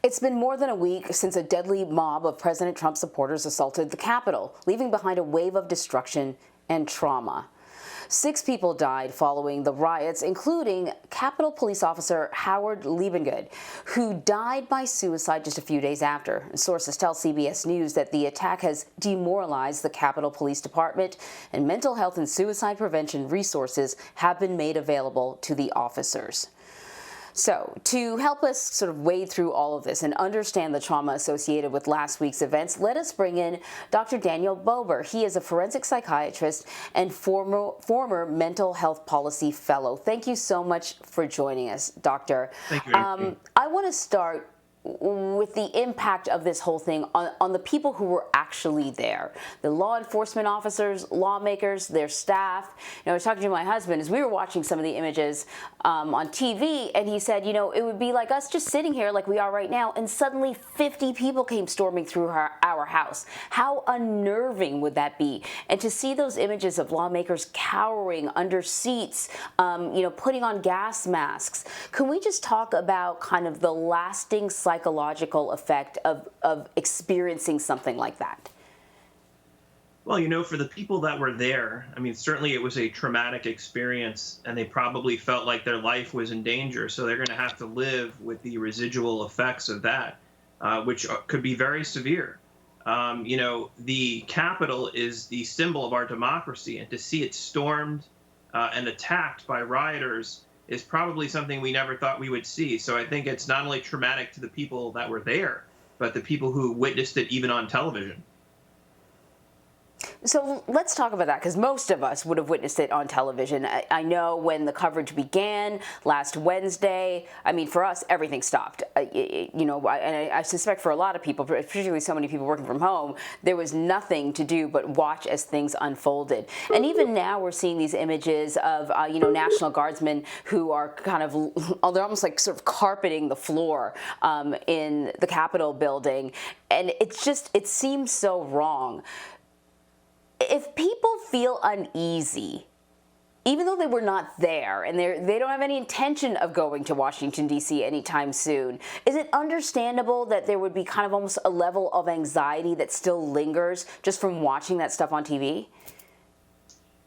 It's been more than a week since a deadly mob of President Trump supporters assaulted the Capitol, leaving behind a wave of destruction and trauma. 6 people died following the riots, including Capitol Police Officer Howard Liebengood, who died by suicide just a few days after. Sources tell CBS News that the attack has demoralized the Capitol Police Department, and mental health and suicide prevention resources have been made available to the officers. So, to help us sort of wade through all of this and understand the trauma associated with last week's events, let us bring in Dr. Daniel Bober. He is a forensic psychiatrist and former mental health policy fellow. Thank you so much for joining us, Doctor. Thank you. I want to start with the impact of this whole thing on the people who were actually there, the law enforcement officers, lawmakers, their staff. I was talking to my husband as we were watching some of the images on TV, and he said, it would be like us just sitting here like we are right now, and suddenly 50 people came storming through our house. How unnerving would that be? And to see those images of lawmakers cowering under seats, putting on gas masks. Can we just talk about kind of the lasting psychological effect of experiencing something like that? Well, for the people that were there, certainly it was a traumatic experience, and they probably felt like their life was in danger. So they're going to have to live with the residual effects of that, which could be very severe. The Capitol is the symbol of our democracy, and to see it stormed and attacked by rioters is probably something we never thought we would see. So I think it's not only traumatic to the people that were there, but the people who witnessed it even on television. So let's talk about that, because most of us would have witnessed it on television. I know when the coverage began last Wednesday, for us, everything stopped. And I suspect for a lot of people, particularly so many people working from home, there was nothing to do but watch as things unfolded. And even now we're seeing these images of, National Guardsmen who are kind of, they're almost like sort of carpeting the floor in the Capitol building. And it seems so wrong. If people feel uneasy, even though they were not there and they don't have any intention of going to Washington, D.C. anytime soon, is it understandable that there would be kind of almost a level of anxiety that still lingers just from watching that stuff on TV?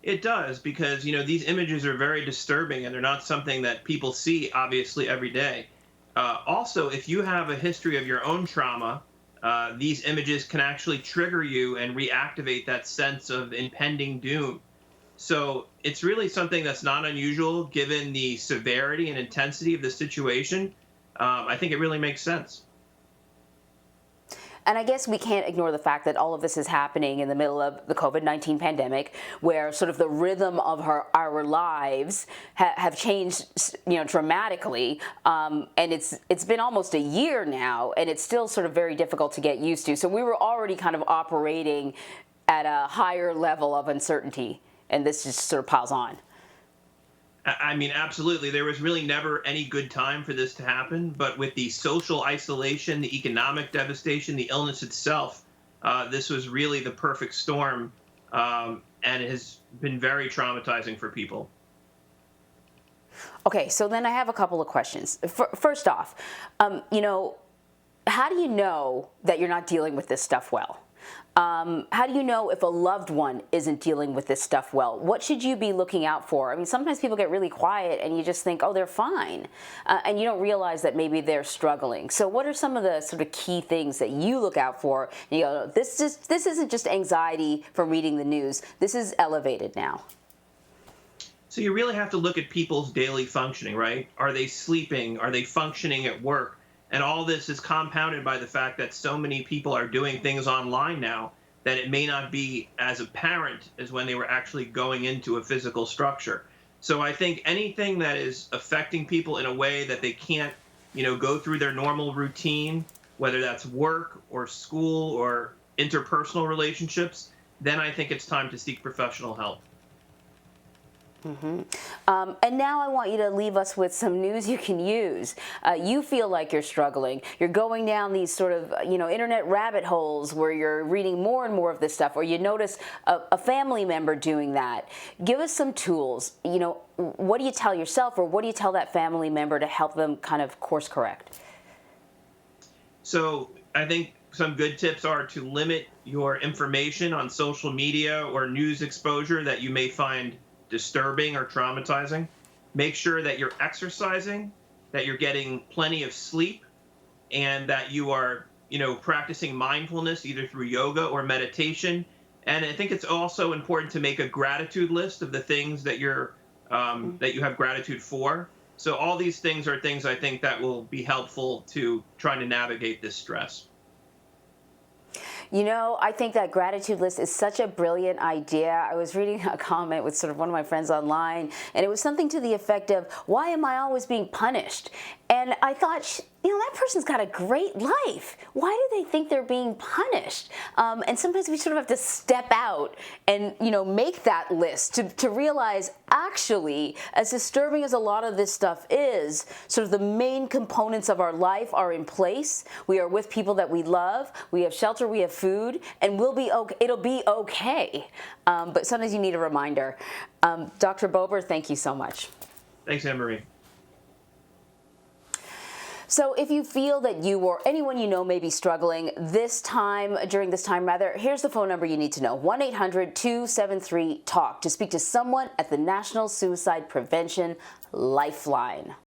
It does, because, these images are very disturbing, and they're not something that people see, obviously, every day. Also, if you have a history of your own trauma, these images can actually trigger you and reactivate that sense of impending doom. So it's really something that's not unusual given the severity and intensity of the situation. I think it really makes sense. And I guess we can't ignore the fact that all of this is happening in the middle of the COVID-19 pandemic, where sort of the rhythm of our lives have changed, dramatically. And it's been almost a year now, and it's still sort of very difficult to get used to. So we were already kind of operating at a higher level of uncertainty, and this just sort of piles on. Absolutely. There was really never any good time for this to happen. But with the social isolation, the economic devastation, the illness itself, this was really the perfect storm. And it has been very traumatizing for people. Okay, so then I have a couple of questions. First off, how do you know that you're not dealing with this stuff well? How do you know if a loved one isn't dealing with this stuff well? What should you be looking out for? Sometimes people get really quiet and you just think, oh, they're fine. And you don't realize that maybe they're struggling. So what are some of the sort of key things that you look out for? And you go, this isn't just anxiety from reading the news. This is elevated now. So you really have to look at people's daily functioning, right? Are they sleeping? Are they functioning at work? And all this is compounded by the fact that so many people are doing things online now that it may not be as apparent as when they were actually going into a physical structure. So I think anything that is affecting people in a way that they can't, go through their normal routine, whether that's work or school or interpersonal relationships, then I think it's time to seek professional help. Mm-hmm. And now I want you to leave us with some news you can use. You feel like you're struggling. You're going down these sort of, internet rabbit holes where you're reading more and more of this stuff, or you notice a family member doing that. Give us some tools. What do you tell yourself, or what do you tell that family member to help them kind of course correct? So I think some good tips are to limit your information on social media or news exposure that you may find disturbing or traumatizing. Make sure that you're exercising, that you're getting plenty of sleep, and that you are, practicing mindfulness either through yoga or meditation. And I think it's also important to make a gratitude list of the things that you have gratitude for. So all these things are things I think that will be helpful to trying to navigate this stress. I think that gratitude list is such a brilliant idea. I was reading a comment with sort of one of my friends online, and it was something to the effect of, why am I always being punished? And I thought, that person's got a great life. Why do they think they're being punished? And sometimes we sort of have to step out and, make that list to realize, actually, as disturbing as a lot of this stuff is, sort of the main components of our life are in place. We are with people that we love. We have shelter. We have food, and we'll be okay. It'll be okay. But sometimes you need a reminder. Dr. Bober, thank you so much. Thanks, Anne-Marie. So if you feel that you or anyone you know may be struggling during this time, here's the phone number you need to know: 1-800-273-TALK to speak to someone at the National Suicide Prevention Lifeline.